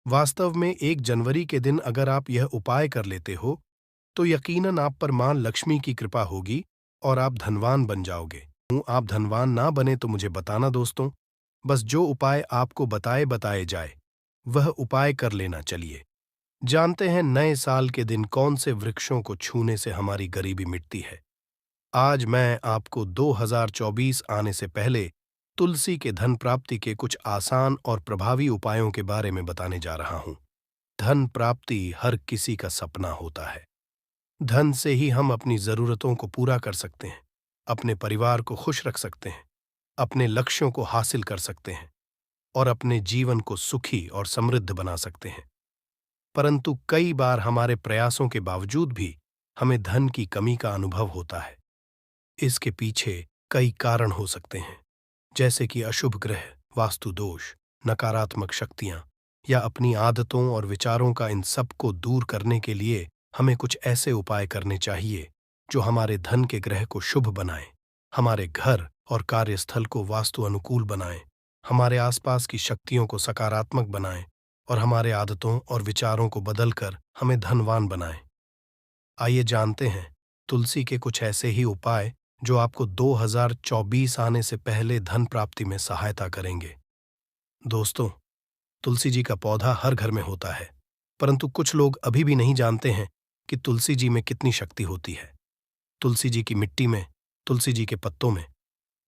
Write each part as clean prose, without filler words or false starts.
वास्तव में 1 जनवरी के दिन अगर आप यह उपाय कर लेते हो, तो यकीनन आप पर मां लक्ष्मी की कृपा होगी और आप धनवान बन जाओगे। आप धनवान ना बने तो मुझे बताना दोस्तों, बस जो उपाय आपको बताए जाए, वह उपाय कर लेना चलिए। जानते हैं नए साल के दिन कौन से वृक्षों को छूने से हमारी गरीबी मिटती है। आज मैं आपको 2024 आने से पहले तुलसी के धन प्राप्ति के कुछ आसान और प्रभावी उपायों के बारे में बताने जा रहा हूं। धन प्राप्ति हर किसी का सपना होता है। धन से ही हम अपनी जरूरतों को पूरा कर सकते हैं, अपने परिवार को खुश रख सकते हैं, अपने लक्ष्यों को हासिल कर सकते हैं और अपने जीवन को सुखी और समृद्ध बना सकते हैं। परंतु कई बार हमारे प्रयासों के बावजूद भी हमें धन की कमी का अनुभव होता है। इसके पीछे कई कारण हो सकते हैं, जैसे कि अशुभ ग्रह, वास्तु दोष, नकारात्मक शक्तियां या अपनी आदतों और विचारों का। इन सब को दूर करने के लिए हमें कुछ ऐसे उपाय करने चाहिए जो हमारे धन के ग्रह को शुभ बनाएं, हमारे घर और कार्यस्थल को वास्तु अनुकूल बनाएं, हमारे आसपास की शक्तियों को सकारात्मक बनाएं और हमारे आदतों और विचारों को बदलकर हमें धनवान बनाएं। आइए जानते हैं तुलसी के कुछ ऐसे ही उपाय जो आपको 2024 आने से पहले धन प्राप्ति में सहायता करेंगे। दोस्तों, तुलसी जी का पौधा हर घर में होता है, परंतु कुछ लोग अभी भी नहीं जानते हैं कि तुलसी जी में कितनी शक्ति होती है। तुलसी जी की मिट्टी में, तुलसी जी के पत्तों में,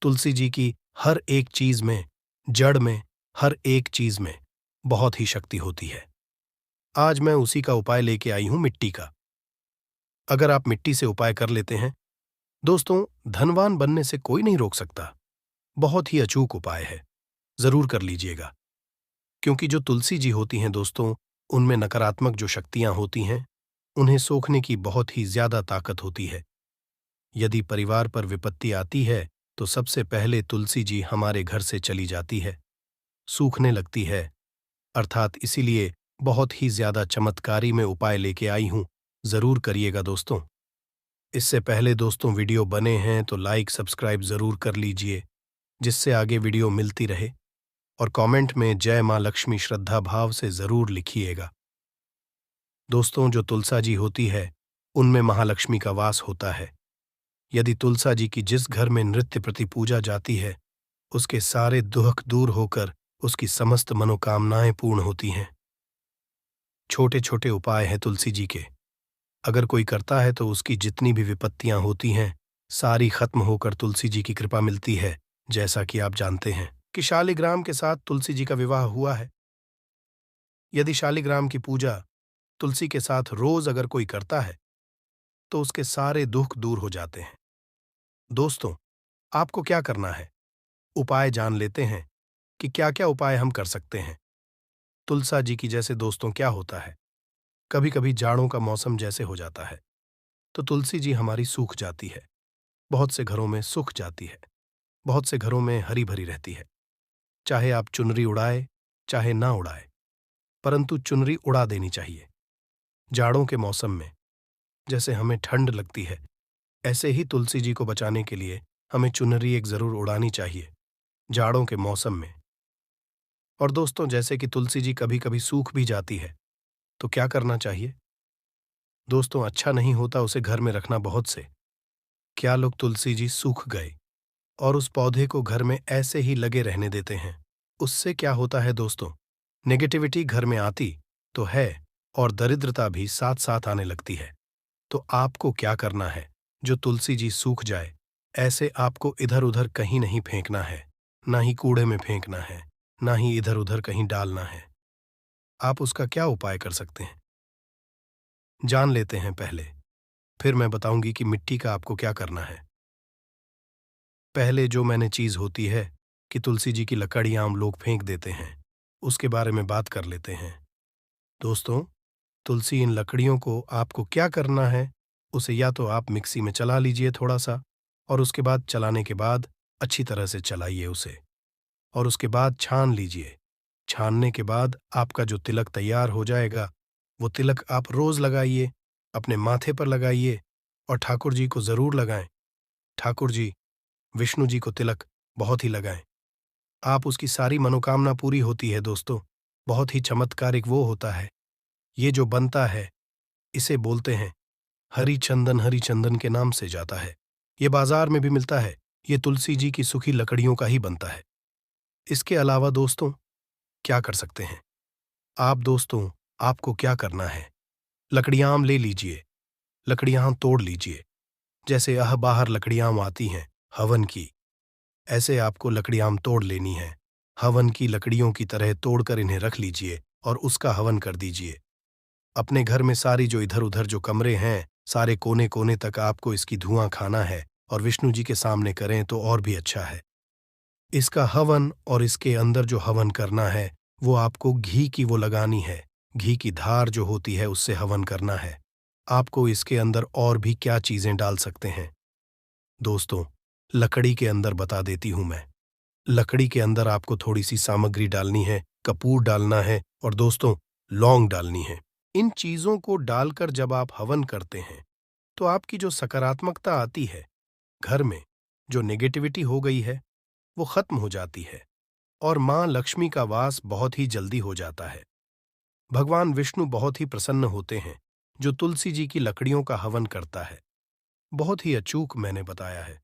तुलसी जी की हर एक चीज में, जड़ में, हर एक चीज में बहुत ही शक्ति होती है। आज मैं उसी का उपाय लेके आई हूं, मिट्टी का। अगर आप मिट्टी से उपाय कर लेते हैं, दोस्तों, धनवान बनने से कोई नहीं रोक सकता। बहुत ही अचूक उपाय है, जरूर कर लीजिएगा। क्योंकि जो तुलसी जी होती हैं दोस्तों, उनमें नकारात्मक जो शक्तियां होती हैं, उन्हें सोखने की बहुत ही ज्यादा ताकत होती है। यदि परिवार पर विपत्ति आती है तो सबसे पहले तुलसी जी हमारे घर से चली जाती है, सूखने लगती है। अर्थात इसीलिए बहुत ही ज्यादा चमत्कारी में उपाय लेके आई हूं, जरूर करिएगा दोस्तों। इससे पहले दोस्तों, वीडियो बने हैं तो लाइक सब्सक्राइब जरूर कर लीजिए, जिससे आगे वीडियो मिलती रहे। और कमेंट में जय मां लक्ष्मी श्रद्धा भाव से जरूर लिखिएगा। दोस्तों, जो तुलसा जी होती है, उनमें महालक्ष्मी का वास होता है। यदि तुलसा जी की जिस घर में नृत्य प्रति पूजा जाती है, उसके सारे दुख दूर होकर उसकी समस्त मनोकामनाएं पूर्ण होती हैं। छोटे छोटे उपाय हैं तुलसी जी के, अगर कोई करता है तो उसकी जितनी भी विपत्तियां होती हैं, सारी खत्म होकर तुलसी जी की कृपा मिलती है। जैसा कि आप जानते हैं कि शालिग्राम के साथ तुलसी जी का विवाह हुआ है। यदि शालिग्राम की पूजा तुलसी के साथ रोज अगर कोई करता है, तो उसके सारे दुख दूर हो जाते हैं। दोस्तों, आपको क्या करना है, उपाय जान लेते हैं कि क्या क्या उपाय हम कर सकते हैं। तुलसा जी की जैसे दोस्तों क्या होता है, कभी कभी जाड़ों का मौसम जैसे हो जाता है तो तुलसी जी हमारी सूख जाती है। बहुत से घरों में सूख जाती है, बहुत से घरों में हरी भरी रहती है। चाहे आप चुनरी उड़ाए चाहे ना उड़ाए, परंतु चुनरी उड़ा देनी चाहिए। जाड़ों के मौसम में जैसे हमें ठंड लगती है, ऐसे ही तुलसी जी को बचाने के लिए हमें चुनरी एक जरूर उड़ानी चाहिए जाड़ों के मौसम में। और दोस्तों, जैसे कि तुलसी जी कभी कभी सूख भी जाती है, तो क्या करना चाहिए दोस्तों? अच्छा नहीं होता उसे घर में रखना। बहुत से क्या लोग तुलसी जी सूख गए और उस पौधे को घर में ऐसे ही लगे रहने देते हैं। उससे क्या होता है दोस्तों, नेगेटिविटी घर में आती तो है और दरिद्रता भी साथ साथ आने लगती है। तो आपको क्या करना है, जो तुलसी जी सूख जाए, ऐसे आपको इधर उधर कहीं नहीं फेंकना है, ना ही कूड़े में फेंकना है, ना ही इधर उधर कहीं डालना है। आप उसका क्या उपाय कर सकते हैं, जान लेते हैं पहले, फिर मैं बताऊंगी कि मिट्टी का आपको क्या करना है। पहले जो मैंने चीज होती है कि तुलसी जी की लकड़ियां हम लोग फेंक देते हैं, उसके बारे में बात कर लेते हैं। दोस्तों, तुलसी इन लकड़ियों को आपको क्या करना है, उसे या तो आप मिक्सी में चला लीजिए थोड़ा सा, और उसके बाद चलाने के बाद अच्छी तरह से चलाइए उसे, और उसके बाद छान लीजिए। छानने के बाद आपका जो तिलक तैयार हो जाएगा, वो तिलक आप रोज लगाइए, अपने माथे पर लगाइए और ठाकुर जी को जरूर लगाएं। ठाकुर जी, विष्णु जी को तिलक बहुत ही लगाएं। आप उसकी सारी मनोकामना पूरी होती है दोस्तों, बहुत ही चमत्कारिक वो होता है, ये जो बनता है, इसे बोलते हैं हरिचंदन के नाम से जाता है। ये बाजार में भी मिलता है। ये तुलसी जी की सूखी लकड़ियों का ही बनता है। इसके अलावा दोस्तों क्या कर सकते हैं आप? दोस्तों, आपको क्या करना है, लकड़ियाँ ले लीजिए, लकड़ियाँ तोड़ लीजिए। जैसे बाहर लकड़ियाँ आती हैं हवन की, ऐसे आपको लकड़ियाँ तोड़ लेनी है। हवन की लकड़ियों की तरह तोड़कर इन्हें रख लीजिए और उसका हवन कर दीजिए। अपने घर में सारी जो इधर उधर जो कमरे हैं, सारे कोने कोने तक आपको इसकी धुआं खाना है और विष्णु जी के सामने करें तो और भी अच्छा है। इसका हवन और इसके अंदर जो हवन करना है वो आपको घी की वो लगानी है। घी की धार जो होती है उससे हवन करना है। आपको इसके अंदर और भी क्या चीजें डाल सकते हैं दोस्तों, लकड़ी के अंदर बता देती हूं मैं। लकड़ी के अंदर आपको थोड़ी सी सामग्री डालनी है, कपूर डालना है और दोस्तों लौंग डालनी है। इन चीजों को डालकर जब आप हवन करते हैं तो आपकी जो सकारात्मकता आती है घर में, जो नेगेटिविटी हो गई है वो खत्म हो जाती है और मां लक्ष्मी का वास बहुत ही जल्दी हो जाता है। भगवान विष्णु बहुत ही प्रसन्न होते हैं जो तुलसी जी की लकड़ियों का हवन करता है। बहुत ही अचूक मैंने बताया है।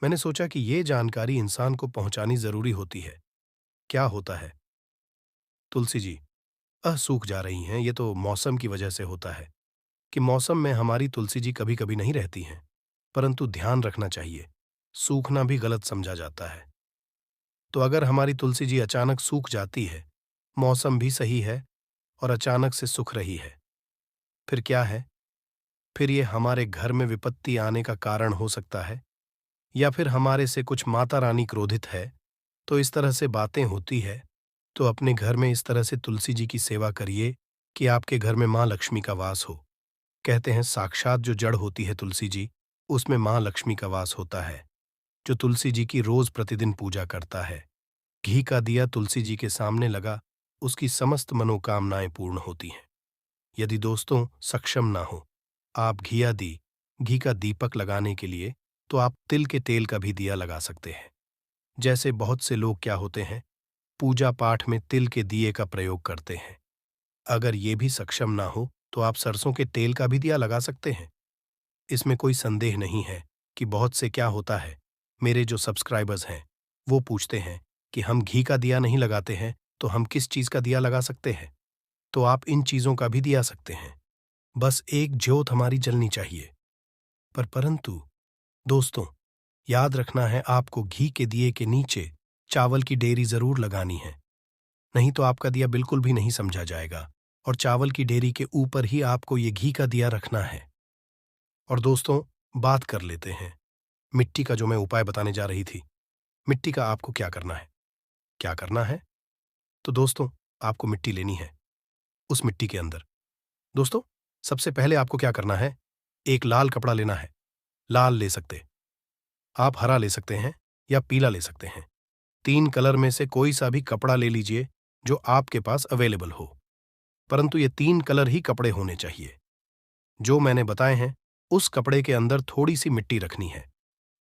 मैंने सोचा कि ये जानकारी इंसान को पहुंचानी जरूरी होती है। क्या होता है, तुलसी जी सूख जा रही हैं, ये तो मौसम की वजह से होता है कि मौसम में हमारी तुलसी जी कभी कभी नहीं रहती हैं, परंतु ध्यान रखना चाहिए, सूखना भी गलत समझा जाता है। तो अगर हमारी तुलसी जी अचानक सूख जाती है, मौसम भी सही है और अचानक से सूख रही है, फिर क्या है? फिर ये हमारे घर में विपत्ति आने का कारण हो सकता है, या फिर हमारे से कुछ माता रानी क्रोधित है, तो इस तरह से बातें होती है। तो अपने घर में इस तरह से तुलसी जी की सेवा करिए कि आपके घर में माँ लक्ष्मी का वास हो। कहते हैं साक्षात जो जड़ होती है तुलसी जी, उसमें माँ लक्ष्मी का वास होता है। जो तुलसी जी की रोज प्रतिदिन पूजा करता है, घी का दिया तुलसी जी के सामने लगा, उसकी समस्त मनोकामनाएं पूर्ण होती हैं। यदि दोस्तों सक्षम ना हो आप घी का दीपक लगाने के लिए, तो आप तिल के तेल का भी दिया लगा सकते हैं। जैसे बहुत से लोग क्या होते हैं, पूजा पाठ में तिल के दिए का प्रयोग करते हैं। अगर ये भी सक्षम ना हो तो आप सरसों के तेल का भी दिया लगा सकते हैं। इसमें कोई संदेह नहीं है कि बहुत से क्या होता है, मेरे जो सब्सक्राइबर्स हैं वो पूछते हैं कि हम घी का दिया नहीं लगाते हैं तो हम किस चीज का दिया लगा सकते हैं? तो आप इन चीजों का भी दिया सकते हैं। बस एक ज्योत हमारी जलनी चाहिए। परंतु दोस्तों याद रखना है, आपको घी के दिए के नीचे चावल की डेरी जरूर लगानी है, नहीं तो आपका दिया बिल्कुल भी नहीं समझा जाएगा। और चावल की डेरी के ऊपर ही आपको ये घी का दिया रखना है। और दोस्तों बात कर लेते हैं मिट्टी का, जो मैं उपाय बताने जा रही थी। मिट्टी का आपको क्या करना है? क्या करना है? तो दोस्तों आपको मिट्टी लेनी है। उस मिट्टी के अंदर दोस्तों सबसे पहले आपको क्या करना है, एक लाल कपड़ा लेना है। लाल ले सकते आप, हरा ले सकते हैं या पीला ले सकते हैं। 3 कलर में से कोई सा भी कपड़ा ले लीजिए जो आपके पास अवेलेबल हो, परंतु ये 3 कलर ही कपड़े होने चाहिए जो मैंने बताए हैं। उस कपड़े के अंदर थोड़ी सी मिट्टी रखनी है।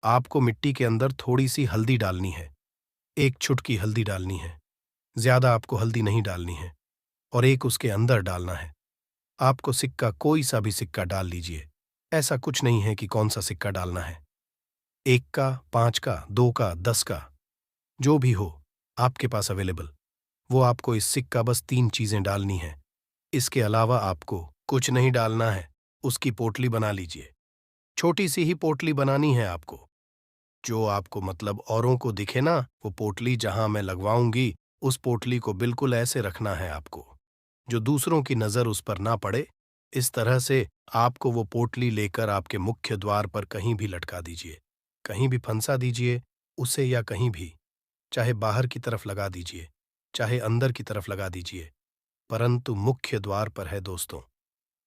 आपको मिट्टी के अंदर थोड़ी सी हल्दी डालनी है, 1 चुटकी हल्दी डालनी है, ज्यादा आपको हल्दी नहीं डालनी है। और एक उसके अंदर डालना है आपको सिक्का, कोई सा भी सिक्का डाल लीजिए। ऐसा कुछ नहीं है कि कौन सा सिक्का डालना है, 1 का, 5 का, 2 का, 10 का, जो भी हो आपके पास अवेलेबल, वो आपको इस सिक्का बस 3 चीजें डालनी है। इसके अलावा आपको कुछ नहीं डालना है। उसकी पोटली बना लीजिए, छोटी सी ही पोटली बनानी है आपको, जो आपको मतलब औरों को दिखे ना। वो पोटली जहां मैं लगवाऊंगी, उस पोटली को बिल्कुल ऐसे रखना है आपको, जो दूसरों की नजर उस पर ना पड़े। इस तरह से आपको वो पोटली लेकर आपके मुख्य द्वार पर कहीं भी लटका दीजिए, कहीं भी फंसा दीजिए उसे, या कहीं भी, चाहे बाहर की तरफ लगा दीजिए, चाहे अंदर की तरफ लगा दीजिए, परंतु मुख्य द्वार पर है दोस्तों।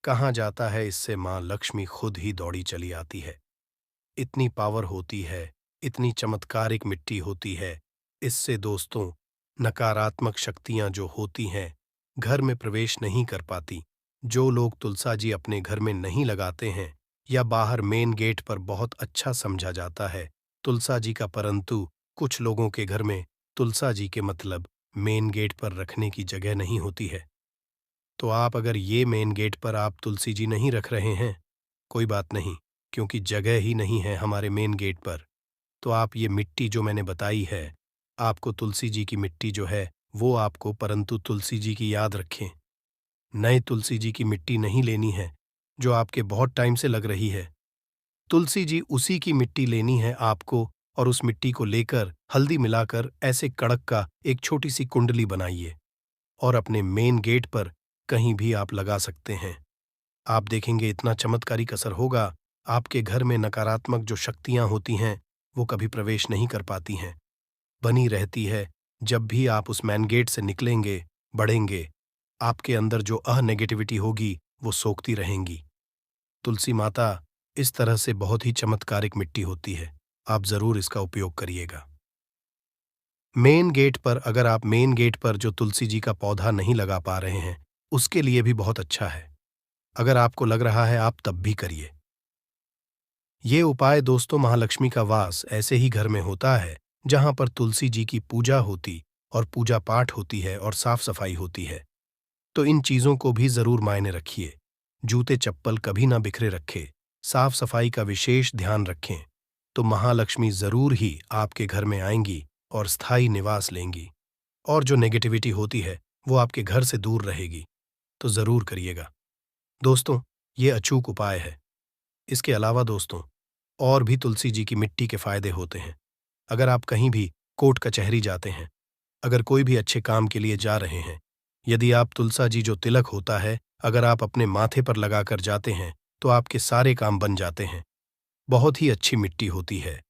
कहाँ जाता है इससे माँ लक्ष्मी खुद ही दौड़ी चली आती है। इतनी पावर होती है, इतनी चमत्कारिक मिट्टी होती है। इससे दोस्तों नकारात्मक शक्तियां जो होती हैं घर में प्रवेश नहीं कर पाती। जो लोग तुलसा जी अपने घर में नहीं लगाते हैं या बाहर मेन गेट पर बहुत अच्छा समझा जाता है तुलसा जी का, परंतु कुछ लोगों के घर में तुलसा जी के मतलब मेन गेट पर रखने की जगह नहीं होती है। तो आप अगर ये मेन गेट पर आप तुलसी जी नहीं रख रहे हैं, कोई बात नहीं, क्योंकि जगह ही नहीं है हमारे मेन गेट पर। तो आप ये मिट्टी जो मैंने बताई है, आपको तुलसी जी की मिट्टी जो है, वो आपको परंतु तुलसी जी की याद रखें। नए तुलसी जी की मिट्टी नहीं लेनी है, जो आपके बहुत टाइम से लग रही है। तुलसी जी उसी की मिट्टी लेनी है आपको और उस मिट्टी को लेकर हल्दी मिलाकर ऐसे कड़क का एक छोटी सी कुंडली बनाइए और अपने मेन गेट पर कहीं भी आप लगा सकते हैं। आप देखेंगे इतना चमत्कारिक असर होगा, आपके घर में नकारात्मक जो शक्तियां होती हैं, वो कभी प्रवेश नहीं कर पाती हैं। बनी रहती है, जब भी आप उस मेन गेट से निकलेंगे, बढ़ेंगे, आपके अंदर जो नेगेटिविटी होगी, वो सोखती रहेंगी। तुलसी माता इस तरह से बहुत ही चमत्कारिक मिट्टी होती है। आप ज़रूर इसका उपयोग करिएगा। मेन गेट पर अगर आप मेन गेट पर जो तुलसी जी का पौधा नहीं लगा पा रहे हैं, उसके लिए भी बहुत अच्छा है। अगर आपको लग रहा है आप तब भी करिए। ये उपाय दोस्तों महालक्ष्मी का वास ऐसे ही घर में होता है, जहां पर तुलसी जी की पूजा होती और पूजा पाठ होती है और साफ सफाई होती है। तो इन चीज़ों को भी ज़रूर मायने रखिए। जूते चप्पल कभी ना बिखरे रखें, साफ सफाई का विशेष ध्यान रखें, तो महालक्ष्मी ज़रूर ही आपके घर में आएंगी और स्थायी निवास लेंगी। और जो नेगेटिविटी होती है, वो आपके घर से दूर रहेगी। तो ज़रूर करिएगा। दोस्तों, ये अचूक उपाय है। इसके अलावा दोस्तों, और भी तुलसी जी की मिट्टी के फायदे होते हैं। अगर आप कहीं भी कोर्ट कचहरी जाते हैं, अगर कोई भी अच्छे काम के लिए जा रहे हैं, यदि आप तुलसा जी जो तिलक होता है, अगर आप अपने माथे पर लगाकर जाते हैं, तो आपके सारे काम बन जाते हैं। बहुत ही अच्छी मिट्टी होती है।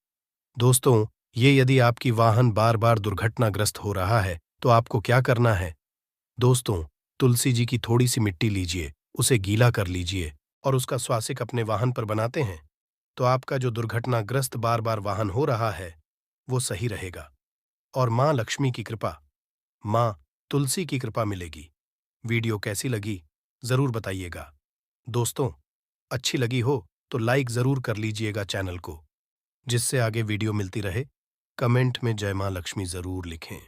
दोस्तों, ये यदि आपकी वाहन बार बार दुर्घटनाग्रस्त हो रहा है, तो आपको क्या करना है? दोस्तों, तुलसी जी की थोड़ी सी मिट्टी लीजिए, उसे गीला कर लीजिए और उसका स्वासिक अपने वाहन पर बनाते हैं, तो आपका जो दुर्घटनाग्रस्त बार बार वाहन हो रहा है, वो सही रहेगा। और माँ लक्ष्मी की कृपा, माँ तुलसी की कृपा मिलेगी। वीडियो कैसी लगी, जरूर बताइएगा। दोस्तों, अच्छी लगी हो तो लाइक जरूर कर लीजिएगा चैनल को, जिससे आगे वीडियो मिलती रहे। कमेंट में जय माँ लक्ष्मी जरूर लिखें।